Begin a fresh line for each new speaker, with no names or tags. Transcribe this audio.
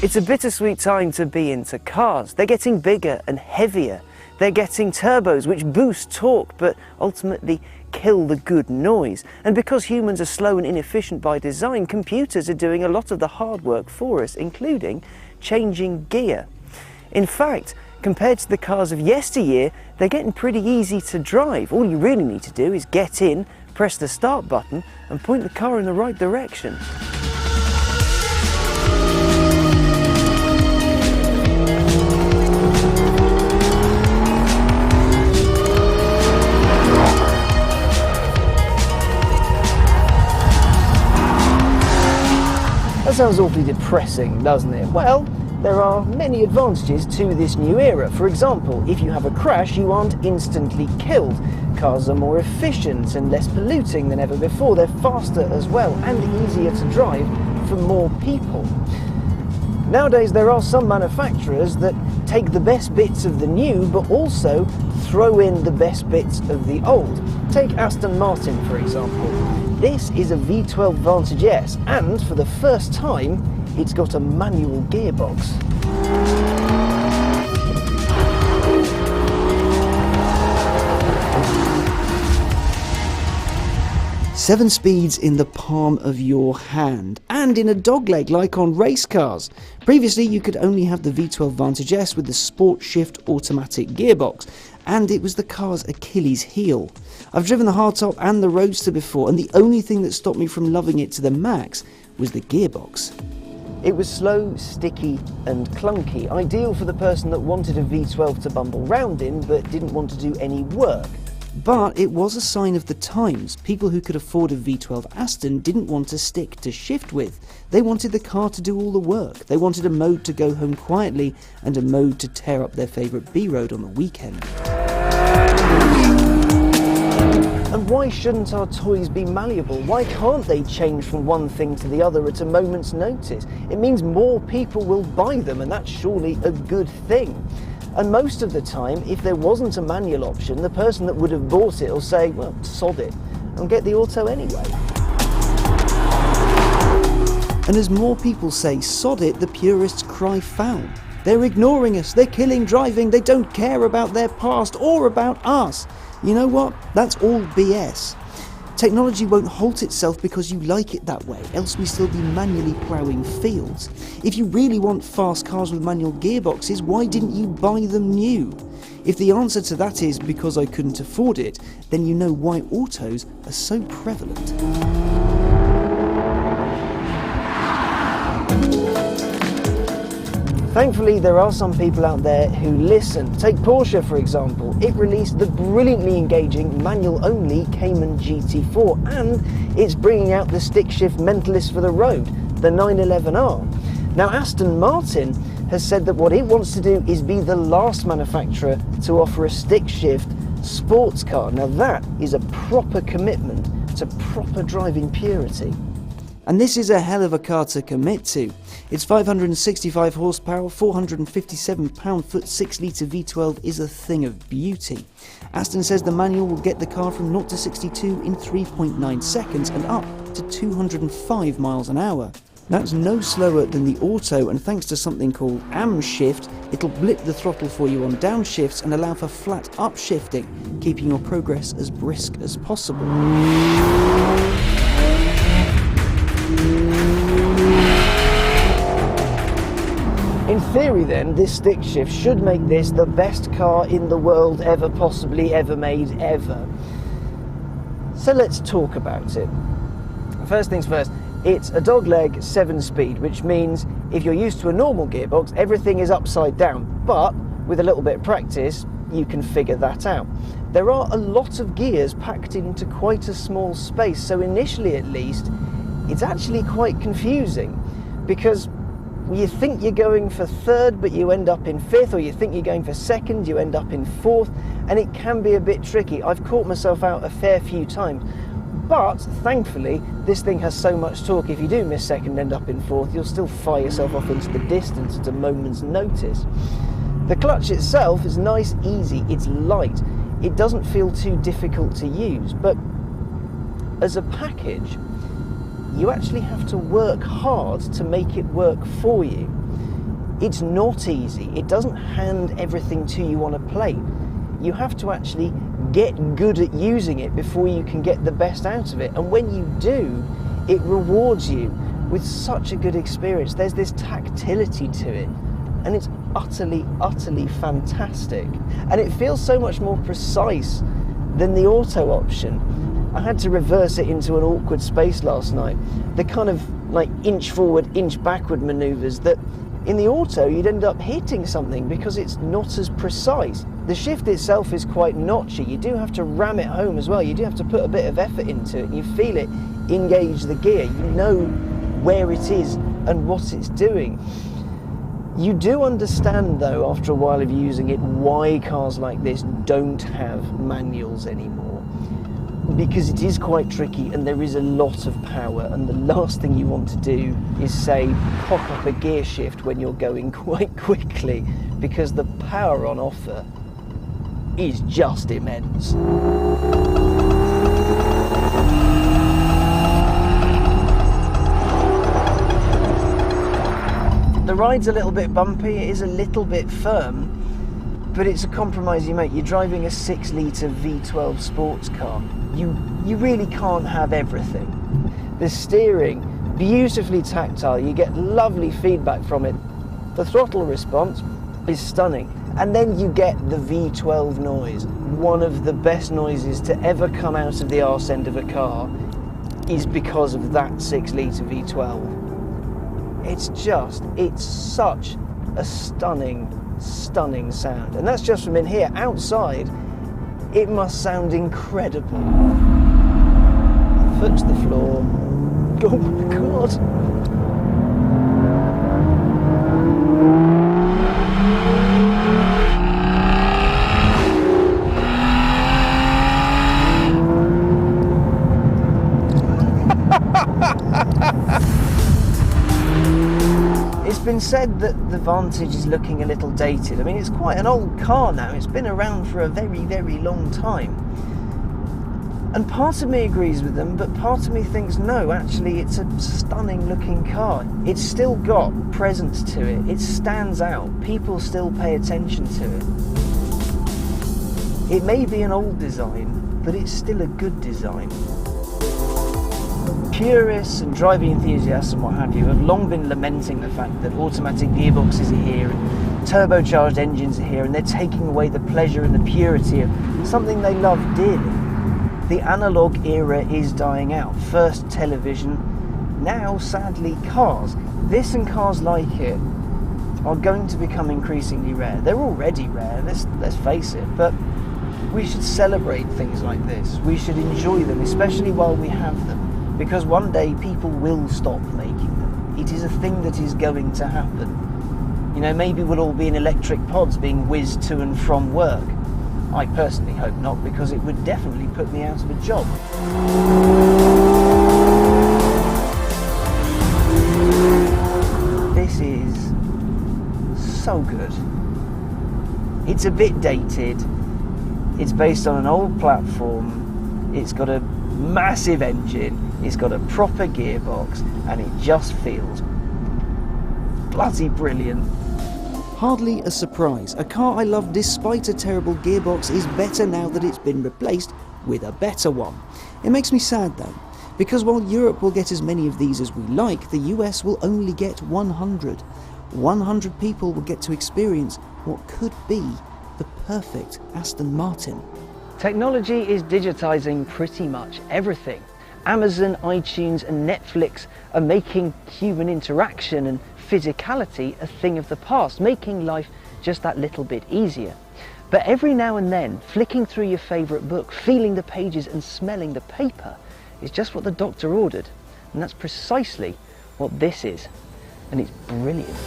It's a bittersweet time to be into cars. They're getting bigger and heavier. They're getting turbos which boost torque but ultimately kill the good noise. And because humans are slow and inefficient by design, computers are doing a lot of the hard work for us, including changing gear. In fact, compared to the cars of yesteryear, they're getting pretty easy to drive. All you really need to do is get in, press the start button and point the car in the right direction. That sounds awfully depressing, doesn't it? Well, there are many advantages to this new era. For example, if you have a crash, you aren't instantly killed. Cars are more efficient and less polluting than ever before. They're faster as well and easier to drive for more people. Nowadays, there are some manufacturers that take the best bits of the new, but also throw in the best bits of the old. Take Aston Martin, for example. This is a V12 Vantage S, and for the first time, it's got a manual gearbox. 7 speeds in the palm of your hand, and in a dogleg like on race cars. Previously, you could only have the V12 Vantage S with the Sport Shift automatic gearbox, and it was the car's Achilles heel. I've driven the hardtop and the Roadster before, and the only thing that stopped me from loving it to the max was the gearbox. It was slow, sticky and clunky, ideal for the person that wanted a V12 to bumble round in but didn't want to do any work. But it was a sign of the times. People who could afford a V12 Aston didn't want to stick to shift with. They wanted the car to do all the work. They wanted a mode to go home quietly and a mode to tear up their favourite B-road on the weekend. And why shouldn't our toys be malleable? Why can't they change from one thing to the other at a moment's notice? It means more people will buy them, and that's surely a good thing. And most of the time, if there wasn't a manual option, the person that would have bought it will say, well, sod it, and get the auto anyway. And as more people say sod it, the purists cry foul. They're ignoring us, they're killing driving, they don't care about their past or about us. You know what? That's all BS. Technology won't halt itself because you like it that way, else we still be manually ploughing fields. If you really want fast cars with manual gearboxes, why didn't you buy them new? If the answer to that is because I couldn't afford it, then you know why autos are so prevalent. Thankfully, there are some people out there who listen. Take Porsche, for example. It released the brilliantly engaging manual-only Cayman GT4, and it's bringing out the stick-shift mentalist for the road, the 911R. Now, Aston Martin has said that what it wants to do is be the last manufacturer to offer a stick-shift sports car. Now, that is a proper commitment to proper driving purity. And this is a hell of a car to commit to. Its 565 horsepower, 457 pound-foot 6-litre V12 is a thing of beauty. Aston says the manual will get the car from 0 to 62 in 3.9 seconds and up to 205 miles an hour. That's no slower than the auto, and thanks to something called AM shift, it'll blip the throttle for you on downshifts and allow for flat upshifting, keeping your progress as brisk as possible. In theory then, this stick shift should make this the best car in the world ever, possibly ever made, ever. So let's talk about it. First things first, it's a dogleg 7-speed, which means if you're used to a normal gearbox, everything is upside down, but with a little bit of practice, you can figure that out. There are a lot of gears packed into quite a small space, so initially at least, it's actually quite confusing, because you think you're going for third, but you end up in fifth, or you think you're going for second, you end up in fourth, and it can be a bit tricky. I've caught myself out a fair few times, but thankfully this thing has so much torque, if you do miss second and end up in fourth, you'll still fire yourself off into the distance at a moment's notice. The clutch itself is nice, easy, it's light, it doesn't feel too difficult to use, but as a package, you actually have to work hard to make it work for you. It's not easy. It doesn't hand everything to you on a plate. You have to actually get good at using it before you can get the best out of it. And when you do, it rewards you with such a good experience. There's this tactility to it, and it's utterly, utterly fantastic. And it feels so much more precise than the auto option. I had to reverse it into an awkward space last night. The kind of like inch forward, inch backward maneuvers that in the auto you'd end up hitting something because it's not as precise. The shift itself is quite notchy. You do have to ram it home as well. You do have to put a bit of effort into it. You feel it engage the gear. You know where it is and what it's doing. You do understand though, after a while of using it, why cars like this don't have manuals anymore. Because it is quite tricky and there is a lot of power, and the last thing you want to do is say pop up a gear shift when you're going quite quickly, because the power on offer is just immense. The ride's a little bit bumpy, it is a little bit firm, but it's a compromise you make. You're driving a 6-litre V12 sports car. You really can't have everything. The steering, beautifully tactile, you get lovely feedback from it. The throttle response is stunning. And then you get the V12 noise. One of the best noises to ever come out of the arse end of a car is because of that 6-litre V12. It's such a stunning, stunning sound. And that's just from in here. Outside, it must sound incredible. Foot to the floor. Oh my God. It's been said that the Vantage is looking a little dated. I mean, it's quite an old car now. It's been around for a very, very long time. And part of me agrees with them, but part of me thinks, no, actually, it's a stunning looking car. It's still got presence to it. It stands out. People still pay attention to it. It may be an old design, but it's still a good design. Purists and driving enthusiasts and what have you have long been lamenting the fact that automatic gearboxes are here and turbocharged engines are here, and they're taking away the pleasure and the purity of something they love dearly. The analog era is dying out. First television, now sadly cars. This and cars like it are going to become increasingly rare. They're already rare, let's face it, but we should celebrate things like this. We should enjoy them, especially while we have them. Because one day people will stop making them. It is a thing that is going to happen. You know, maybe we'll all be in electric pods being whizzed to and from work. I personally hope not, because it would definitely put me out of a job. This is so good. It's a bit dated. It's based on an old platform. It's got a massive engine. It's got a proper gearbox, and it just feels bloody brilliant.
Hardly a surprise. A car I love despite a terrible gearbox is better now that it's been replaced with a better one. It makes me sad though, because while Europe will get as many of these as we like, the US will only get 100. 100 people will get to experience what could be the perfect Aston Martin.
Technology is digitizing pretty much everything. Amazon, iTunes and Netflix are making human interaction and physicality a thing of the past, making life just that little bit easier. But every now and then, flicking through your favourite book, feeling the pages and smelling the paper is just what the doctor ordered. And that's precisely what this is. And it's brilliant.